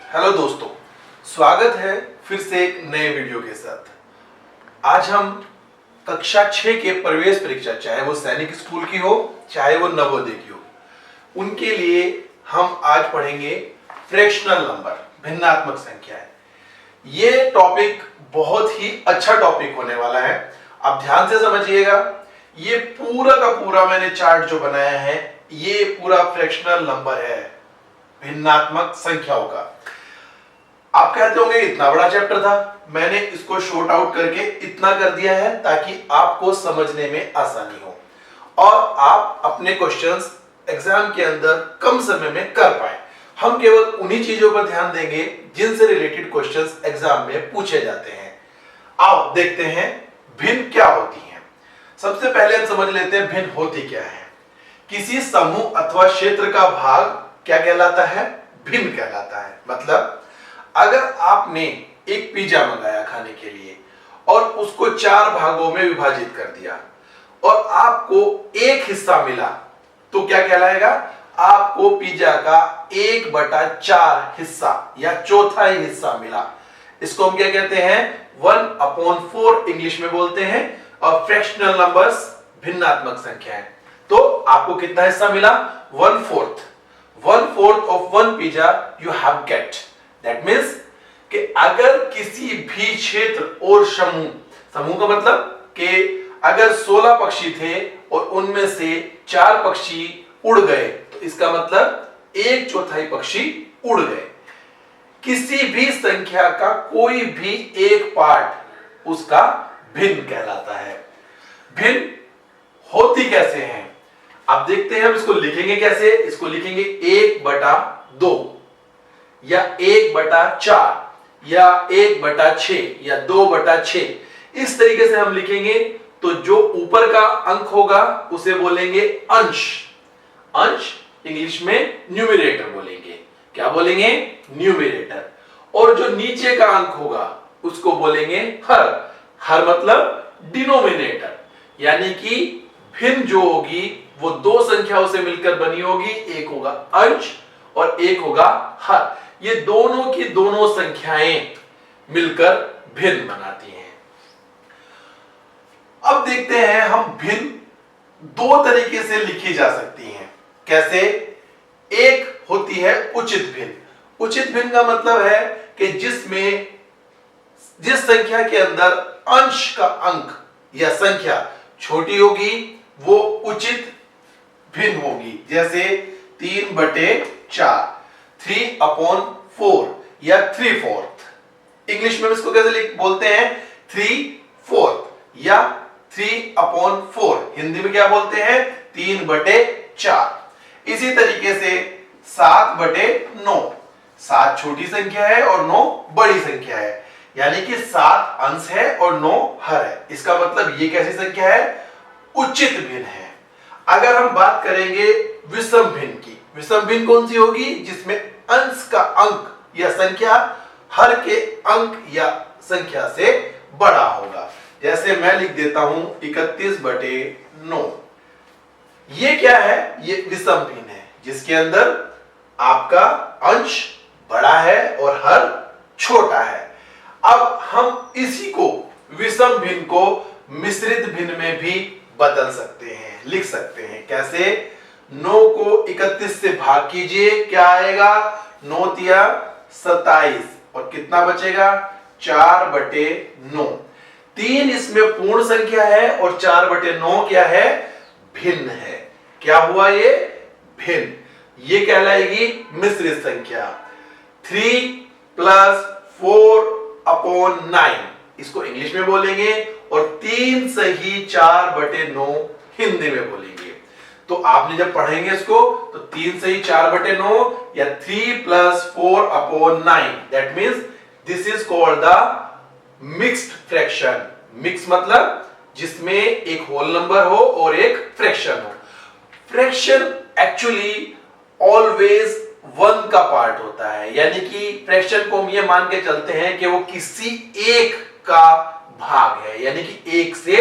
Hello दोस्तों, स्वागत है फिर से एक नए वीडियो के साथ। आज हम कक्षा 6 के प्रवेश परीक्षा, चाहे वो सैनिक स्कूल की हो चाहे वो नवोदय की हो, उनके लिए हम आज पढ़ेंगे फ्रैक्शनल नंबर, भिन्नात्मक संख्याएं। ये टॉपिक बहुत ही अच्छा टॉपिक होने वाला है। आप ध्यान से समझिएगा। ये पूरा का पूरा मैंने चार्ट जो बनाया है, ये पूरा फ्रैक्शनल नंबर है, भिन्नात्मक संख्याओं का। आप कहते होंगे इतना बड़ा चैप्टर था, मैंने इसको शॉर्ट आउट करके इतना कर दिया है ताकि आपको समझने में आसानी हो और आप अपने क्वेश्चंस एग्जाम के अंदर कम समय में कर पाए। हम केवल उन्हीं चीजों पर ध्यान देंगे जिनसे रिलेटेड क्वेश्चंस एग्जाम में पूछे जाते हैं। आओ देखते हैं भिन्न क्या होती हैं। सबसे पहले हम समझ लेते हैं भिन्न होती क्या है। किसी समूह अथवा क्षेत्र का भाग क्या कहलाता है? भिन्न कहलाता है। मतलब अगर आपने एक पिज्जा मंगाया खाने के लिए और उसको 4 भागों में विभाजित कर दिया और आपको एक हिस्सा मिला तो क्या कहलाएगा? आपको पिज्जा का 1/4 हिस्सा या चौथाई हिस्सा मिला। इसको हम क्या कहते हैं? 1/4 इंग्लिश में बोलते हैं। और फ्रैक्शनल नंबर्स भिन्नात्मक संख्याएं। तो आपको कितना हिस्सा मिला? 1/4 of one pizza you have get. That means कि अगर किसी भी क्षेत्र और समूह का मतलब कि अगर 16 पक्षी थे और उनमें से 4 पक्षी उड़ गए तो इसका मतलब 1/4 पक्षी उड़ गए। किसी भी संख्या का कोई भी एक पार्ट उसका भिन्न कहलाता है। भिन्न होती कैसे हैं? आप देखते हैं। हम इसको लिखेंगे कैसे? इसको लिखेंगे 1/2 या 1/4 या 1/6 या 2/6। इस तरीके से हम लिखेंगे तो जो ऊपर का अंक होगा उसे बोलेंगे अंश। अंश इंग्लिश में न्यूमरेटर बोलेंगे। क्या बोलेंगे? न्यूमरेटर। और जो नीचे का अंक होगा उसको बोलेंगे हर। हर मतलब डिनोमिनेटर। यानी कि भिन्न जो होगी वो 2 संख्याओं से मिलकर बनी होगी। एक होगा अंश और एक होगा हर। ये दोनों की दोनों संख्याएं मिलकर भिन्न बनाती हैं। अब देखते हैं हम भिन्न 2 तरीके से लिखी जा सकती हैं। कैसे? एक होती है उचित भिन्न। उचित भिन्न का मतलब है कि जिस संख्या के अंदर अंश का अंक या संख्या छोटी होगी वो उचित भिन्न होगी। जैसे 3/4, 3/4 या 3/4। इंग्लिश में इसको कैसे बोलते हैं? 3/4 या 3/4। हिंदी में क्या बोलते हैं? 3/4। इसी तरीके से 7/9। 7 छोटी संख्या है और 9 बड़ी संख्या है। यानी कि 7 अंश है और 9 हर है। इसका मतलब ये कैसी संख्या है? उचित भिन्न है। अगर हम बात करेंगे विषम भिन्न की, विषम भिन्न कौन सी होगी? जिसमें अंश का अंक या संख्या हर के अंक या संख्या से बड़ा होगा। जैसे मैं लिख देता हूं 31/9। ये क्या है? ये विषम भिन्न है जिसके अंदर आपका अंश बड़ा है और हर छोटा है। अब हम इसी को विषम भिन्न को मिश्रित भिन्न में भी बदल सकते हैं, लिख सकते हैं। कैसे? 9 को 31 से भाग कीजिए, क्या आएगा? 9 तिया 27 और कितना बचेगा? 4/9। 3 इसमें पूर्ण संख्या है और 4/9 क्या है? भिन्न है। क्या हुआ ये? भिन्न। ये कहलाएगी मिश्रित संख्या। 3 + 4/9 इसको इंग्लिश में बोलेंगे और 3 सही 4/9 हिंदी में बोलेंगे। तो आपने जब पढ़ेंगे इसको तो 3 सही 4/9 या 3 + 4/9, that means this is called the mixed fraction. Mix मतलब जिसमें एक होल नंबर हो और एक फ्रैक्शन हो। फ्रैक्शन एक्चुअली ऑलवेज 1 का पार्ट होता है। यानी कि फ्रैक्शन को हम ये मान के चलते हैं कि वो किसी एक का भाग है, यानी कि 1 से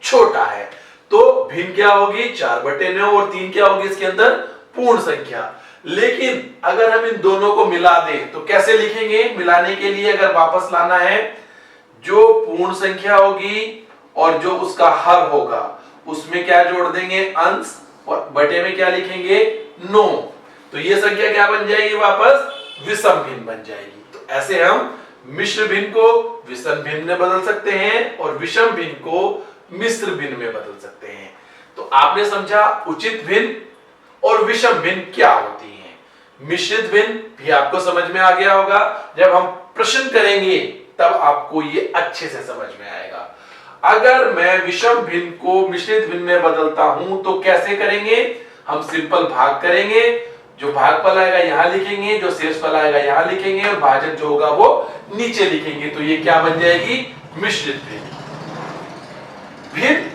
छोटा है। तो भिन्न क्या होगी? 4/9 और 3 क्या होगी इसके अंदर? पूर्ण संख्या। लेकिन अगर हम इन दोनों को मिला दें तो कैसे लिखेंगे? मिलाने के लिए अगर वापस लाना है, जो पूर्ण संख्या होगी और जो उसका हर होगा उसमें क्या जोड़ देंगे? अंश, और बटे में क्या लिखेंगे? 9। तो ये संख्या क्या बन जाएगी? वापस विषम भिन्न बन जाएगी। तो ऐसे हम मिश्र भिन्न को विषम भिन्न में बदल सकते हैं और विषम भिन्न को मिश्र भिन्न में बदल सकते हैं। तो आपने समझा उचित भिन्न और विषम भिन्न क्या होती हैं। मिश्रित भिन्न भी आपको समझ में आ गया होगा। जब हम प्रश्न करेंगे तब आपको ये अच्छे से समझ में आएगा। अगर मैं विषम भिन्न को मिश्रित भिन्न में बदलता हूं तो कैसे करेंगे? हम सिंपल भाग करेंगे। जो भागफल आएगा यहां लिखेंगे, जो शेषफल आएगा यहां लिखेंगे और भाजक जो होगा वो नीचे लिखेंगे। तो ये क्या बन जाएगी? मिश्रित भिन्न। भिन्न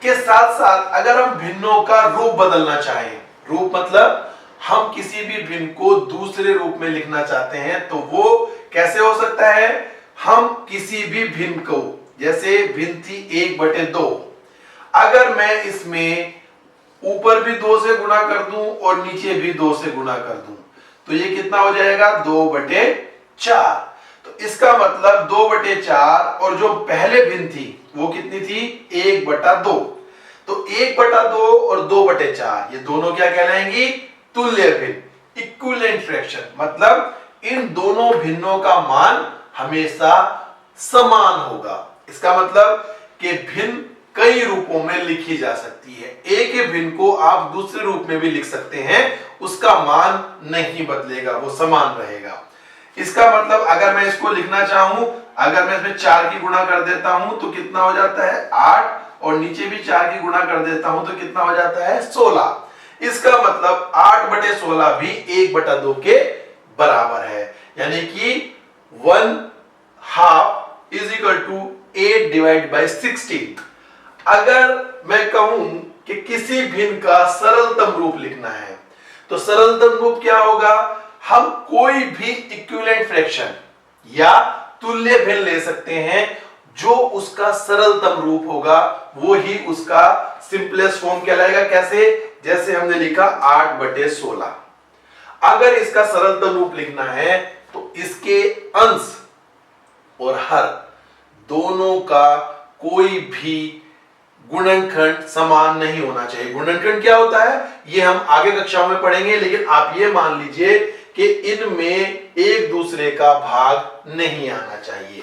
के साथ साथ अगर हम भिन्नों का रूप बदलना चाहें, रूप मतलब हम किसी भी भिन्न को दूसरे रूप में लिखना चाहते हैं, तो वो कैसे हो सकता है? हम किसी भी भिन्न को, जैसे भिन्न थी 1/2, अगर मैं इसमें ऊपर भी 2 से गुणा कर दूं और नीचे भी 2 से गुणा कर दूं तो ये कितना हो जाएगा? 2/4। तो इसका मतलब 2/4 और जो पहले भिन्न थी वो कितनी थी? 1/2। तो 1/2 और 2/4 ये दोनों क्या कहलाएंगी? तुल्य भिन्न, इक्विवेलेंट फ्रैक्शन। मतलब इन दोनों भिन्नों का मान हमेशा समान होगा। इसका मतलब कि भिन्न कई रूपों में लिखी जा सकती है। एक ही भिन्न को आप दूसरे रूप में भी लिख सकते हैं, उसका मान नहीं बदलेगा, वो समान रहेगा। इसका मतलब अगर मैं इसको लिखना चाहूं, अगर मैं इसमें 4 की गुणा कर देता हूं तो कितना हो जाता है? 8, और नीचे भी 4 की गुणा कर देता हूं तो कितना हो जाता है? 16। इसका मतलब 8/16 भी 1/2 के बराबर है, यानी कि 1/2 is equal to 8/16। अगर मैं कहूं कि किसी भिन्न का सरलतम रूप लिखना है तो सरलतम रूप क्या होगा? हम कोई भी इक्विवेलेंट फ्रैक्शन या तुल्य भिन्न ले सकते हैं, जो उसका सरलतम रूप होगा वो ही उसका सिंपलेस्ट फॉर्म कहलाएगा। कैसे? जैसे हमने लिखा 8/16। अगर इसका सरलतम रूप लिखना है तो इसके अंश और हर दोनों का कोई भी गुणनखंड समान नहीं होना चाहिए। गुणनखंड क्या होता है ये हम आगे कक्षाओं में पढ़ेंगे, लेकिन आप ये मान लीजिए कि इनमें एक दूसरे का भाग नहीं आना चाहिए।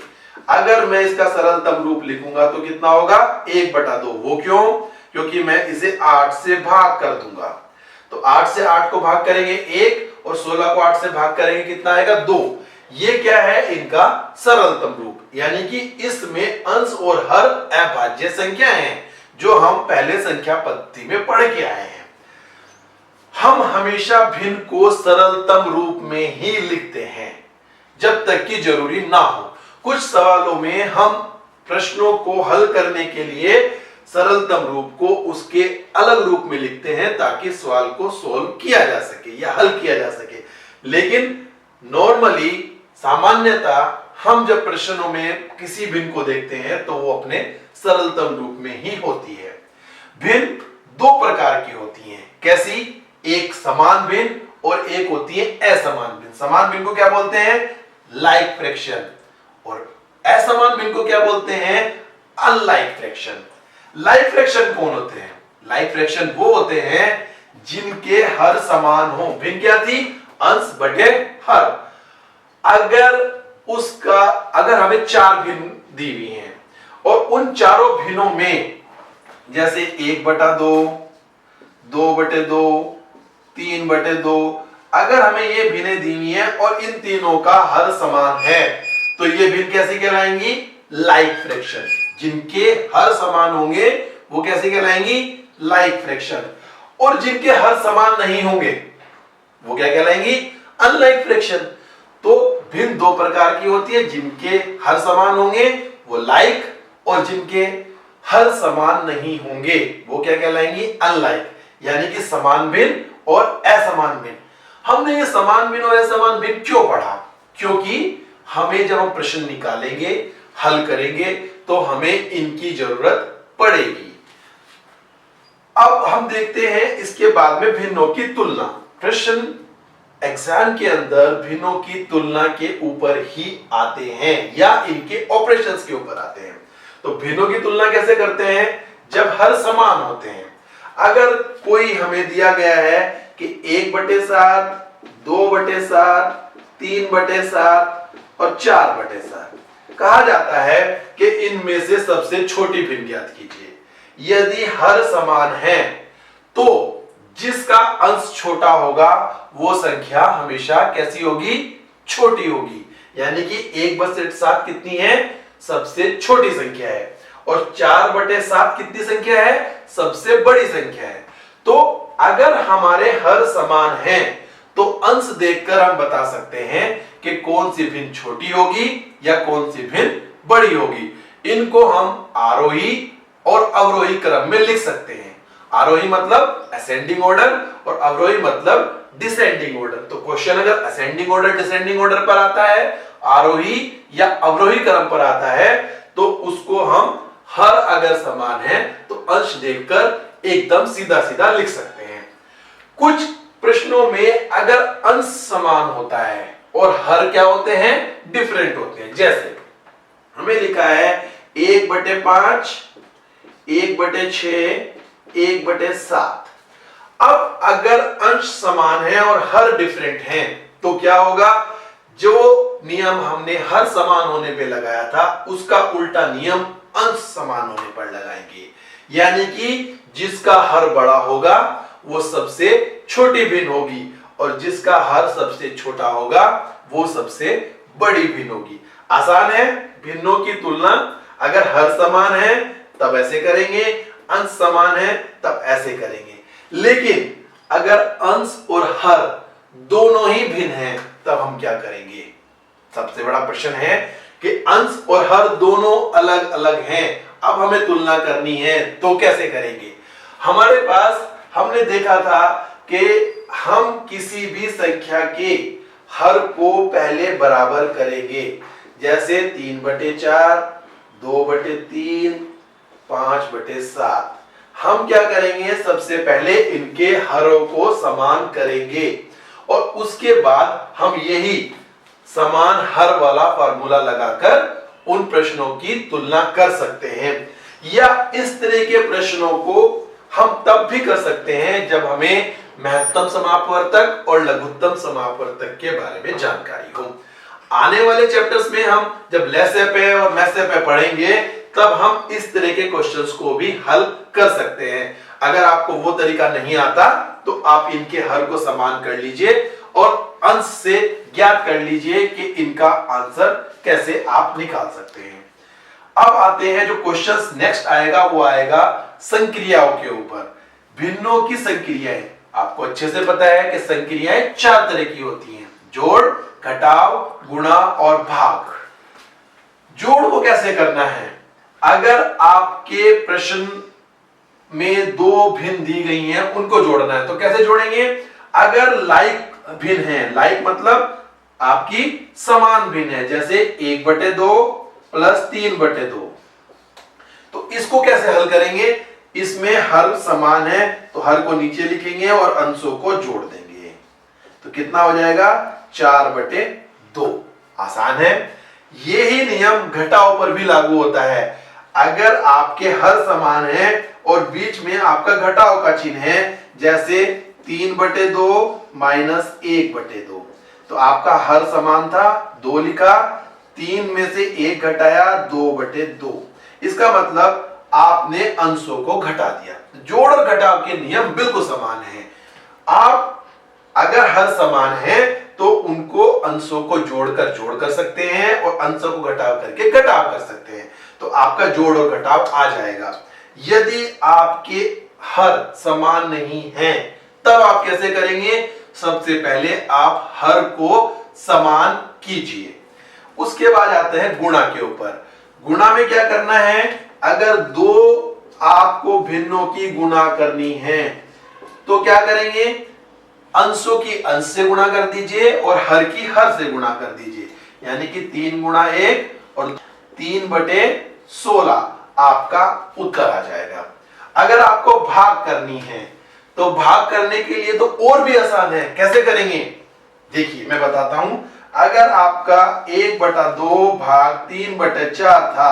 अगर मैं इसका सरलतम रूप लिखूंगा तो कितना होगा? 1/2। वो क्यों? क्योंकि मैं इसे 8 से भाग कर दूंगा। तो 8 से 8 को भाग करेंगे 1 और 16 को 8 से भाग करेंगे कितना आएगा? 2। ये क्या है? इनका सरलतम रूप, यानी कि इसमें अंश और हर अभाज्य संख्या हैं, जो हम पहले संख्या पद्धति में पढ़ के आए हैं। हम हमेशा भिन्न को सरलतम रूप में ही लिखते हैं जब तक कि जरूरी ना हो। कुछ सवालों में हम प्रश्नों को हल करने के लिए सरलतम रूप को उसके अलग रूप में लिखते हैं ताकि सवाल को सॉल्व किया जा सके या हल किया जा सके। लेकिन नॉर्मली, सामान्यता, हम जब प्रश्नों में किसी भिन्न को देखते हैं तो वो अपने सरलतम रूप में ही होती है। भिन्न 2 प्रकार की होती हैं। कैसी? एक समान भिन्न और एक होती है असमान भिन्न। समान भिन्न को क्या बोलते हैं? Like fraction. और असमान भिन्न को क्या बोलते हैं? Unlike fraction. लाइक फ्रैक्शन कौन होते हैं? लाइक फ्रैक्शन वो होते हैं जिनके हर समान हो। भिन्न क्या थी? अंश बटे हर। अगर हमें 4 भिन्न दी हुई हैं और उन चारों भिन्नों में जैसे 1/2, 2/2, 3/2, अगर हमें ये भिन्नें दी हुई हैं और इन तीनों का हर समान है तो ये भिन्न कैसी कहलाएंगी? Like fraction. जिनके हर समान होंगे वो कैसे कहलाएंगी? Like fraction. और जिनके हर समान नहीं होंगे वो क्या कहलाएंगी? Unlike fraction. तो भिन्न 2 प्रकार की होती है, जिनके हर समान होंगे वो लाइक, और जिनके हर समान नहीं होंगे वो क्या कहलाएंगी? अनलाइक। यानी कि समान भिन्न और असमान भिन्न। हमने ये समान भिन्न और असमान भिन्न क्यों पढ़ा? क्योंकि हमें जब हम प्रश्न निकालेंगे, हल करेंगे, तो हमें इनकी जरूरत पड़ेगी। अब हम देखते हैं इसके बाद में भिन्नों की तुलना। प्रश्न एग्जाम के अंदर भिन्नों की तुलना के ऊपर ही आते हैं या इनके ऑपरेशंस के ऊपर आते हैं। तो भिन्नों की तुलना कैसे करते हैं? जब हर समान होते हैं। अगर कोई हमें दिया गया है कि 1/7, 2/7, 3/7 और 4/7, कहा जाता है कि इनमें से सबसे छोटी भिन्न ज्ञात कीजिए। यदि हर समान है तो जिसका अंश छोटा होगा वो संख्या हमेशा कैसी होगी? छोटी होगी। यानी कि 1/7 कितनी है? सबसे छोटी संख्या है। और 4/7 कितनी संख्या है? सबसे बड़ी संख्या है। तो अगर हमारे हर समान हैं तो अंश देखकर हम बता सकते हैं कि कौन सी भिन्न छोटी होगी या कौन सी भिन्न बड़ी होगी। इनको हम आरोही और अवरोही क्रम में लिख सकते हैं। आरोही मतलब असेंडिंग ऑर्डर और अवरोही मतलब डिसेंडिंग ऑर्डर। तो क्वेश्चन अगर असेंडिंग ऑर्डर डिसेंडिंग ऑर्डर पर आता है, आरोही या अवरोही क्रम पर आता है, तो उसको हम हर अगर समान है तो अंश देखकर एकदम सीधा सीधा लिख सकते हैं। कुछ प्रश्नों में अगर अंश समान होता है और हर क्या होते हैं? डिफरेंट होते हैं। जैसे हमें लिखा है 1/5, 1/6, 1/7। अब अगर अंश समान है और हर डिफरेंट है तो क्या होगा? जो नियम हमने हर समान होने पे लगाया था उसका उल्टा नियम अंश समान होने पर लगाएंगे। यानी कि जिसका हर बड़ा होगा वो सबसे छोटी भिन्न होगी और जिसका हर सबसे छोटा होगा वो सबसे बड़ी भिन्न होगी। आसान है भिन्नों की तुलना। अगर हर समान है तब ऐसे करेंगे, अंश समान है तब ऐसे करेंगे। लेकिन अगर अंश और हर दोनों ही भिन्न हैं तब हम क्या करेंगे? सबसे बड़ा प्रश्न है कि अंश और हर दोनों अलग अलग हैं, अब हमें तुलना करनी है तो कैसे करेंगे? हमारे पास हमने देखा था कि हम किसी भी संख्या के हर को पहले बराबर करेंगे। जैसे 3/4, 2/3, 5/7। हम क्या करेंगे? सबसे पहले इनके हरों को समान करेंगे और उसके बाद हम यही समान हर वाला फार्मूला लगाकर उन प्रश्नों की तुलना कर सकते हैं। या इस तरह के प्रश्नों को हम तब भी कर सकते हैं जब हमें महत्तम समापवर्तक और लघुत्तम समापवर्तक के बारे में जानकारी हो। आने वाले चैप्टर्स में हम जब लेसेपे और मैसेपे पढ़ेंगे तब हम इस तरह के क्वेश्चंस को भी हल कर सकते हैं। अगर आपको वो तरीका नहीं आता तो आप इनके हर को समान कर लीजिए और अंश से ज्ञात कर लीजिए कि इनका आंसर कैसे आप निकाल सकते हैं। अब आते हैं जो क्वेश्चंस नेक्स्ट आएगा वो आएगा संक्रियाओं के ऊपर। भिन्नों की संक्रियाएं। आपको अच्छे से पता है कि संक्रियाएं 4 तरह की होती हैं: जोड़, घटाव, गुणा और भाग। जोड़ को कैसे करना है? अगर आपके प्रश्न में 2 भिन्न दी गई हैं उनको जोड़ना है तो कैसे जोड़ेंगे? अगर लाइक भिन्न है, लाइक मतलब आपकी समान भिन्न है, जैसे 1/2 प्लस 3/2, तो इसको कैसे हल करेंगे? इसमें हर समान है तो हर को नीचे लिखेंगे और अंशों को जोड़ देंगे तो कितना हो जाएगा? 4/2। आसान है। यही नियम घटाव पर भी लागू होता है। अगर आपके हर समान है और बीच में आपका घटाव का चिन्ह है, जैसे 3/2 माइनस 1/2, तो आपका हर समान था, 2 लिखा, 3 में से 1 घटाया, 2/2। इसका मतलब आपने अंशों को घटा दिया। जोड़ और घटाव के नियम बिल्कुल समान हैं। आप अगर हर समान है तो उनको अंशों को जोड़ कर सकते हैं और अंशों को घटाव करके घटाव कर सकते हैं, तो आपका जोड़ और घटाव आ जाएगा। यदि आपके हर समान नहीं है तब आप कैसे करेंगे? सबसे पहले आप हर को समान कीजिए, उसके बाद आते हैं गुणा के ऊपर। गुणा में क्या करना है? अगर 2 आपको भिन्नों की गुणा करनी है तो क्या करेंगे? अंशों की अंश से गुणा कर दीजिए और हर की हर से गुणा कर दीजिए, यानी कि 3 गुणा 1 और 3/16 आपका उत्तर आ जाएगा। अगर आपको भाग करनी है तो भाग करने के लिए तो और भी आसान है। कैसे करेंगे देखिए मैं बताता हूं। अगर आपका 1/2 भाग 3/4 था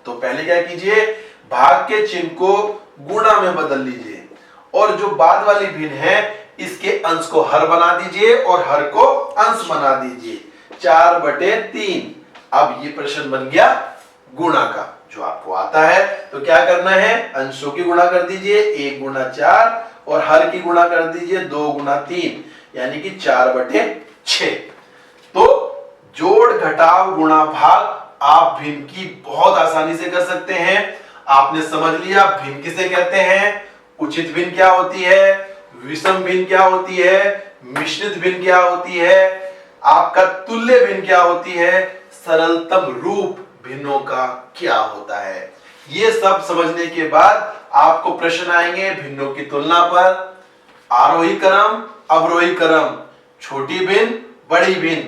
तो पहले क्या कीजिए, भाग के चिन्ह को गुणा में बदल लीजिए और जो बाद वाली भिन्न है इसके अंश को हर बना दीजिए और हर को अंश बना दीजिए। 4/3। अब ये प्रश्न बन गया गुणा का, जो आपको आता है। तो क्या करना है, अंशों की गुणा कर दीजिए 1 × 4 और हर की गुणा कर दीजिए 2 × 3 यानी कि 4/6। तो जोड़ घटाव गुणा भाग आप भिन्न की बहुत आसानी से कर सकते हैं। आपने समझ लिया भिन्न किसे कहते हैं, उचित भिन्न क्या होती है, विषम भिन्न क्या होती है, मिश्रित भिन्न क्या होती है, आपका तुल्य भिन्न क्या होती है, सरलतम रूप भिन्नों का क्या होता है। ये सब समझने के बाद आपको प्रश्न आएंगे भिन्नों की तुलना पर, आरोही क्रम अवरोही क्रम, छोटी भिन्न बड़ी भिन्न,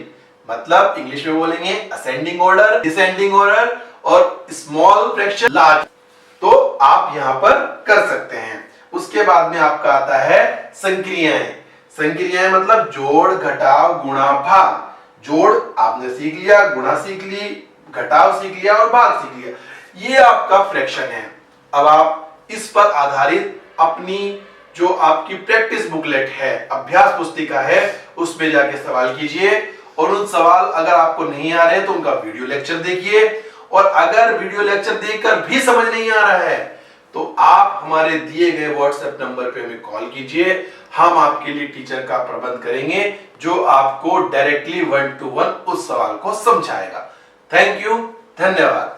मतलब इंग्लिश में बोलेंगे असेंडिंग ऑर्डर, डिसेंडिंग ऑर्डर और स्मॉल फ्रैक्शन लार्ज। तो आप यहां पर कर सकते हैं। उसके बाद में आपका आता है संक्रियाएं। संक्रियाएं मतलब जोड़ घटाव गुणा भाग। जोड़ आपने सीख लिया, गुणा सीख ली, घटाव सीख लिया और भाग सीख लिया। ये आपका फ्रैक्शन है। अब आप इस पर आधारित अपनी जो आपकी प्रैक्टिस बुकलेट है, अभ्यास पुस्तिका है, उसमें जाके सवाल कीजिए और उन सवाल अगर आपको नहीं आ रहे तो उनका वीडियो लेक्चर देखिए। और अगर वीडियो लेक्चर देखकर भी समझ नहीं आ रहा है तो आप हमारे दिए गए व्हाट्सएप नंबर पे हमें कॉल कीजिए। हम आपके लिए टीचर का प्रबंध करेंगे जो आपको डायरेक्टली 1-to-1 उस सवाल को समझाएगा। थैंक यू, धन्यवाद।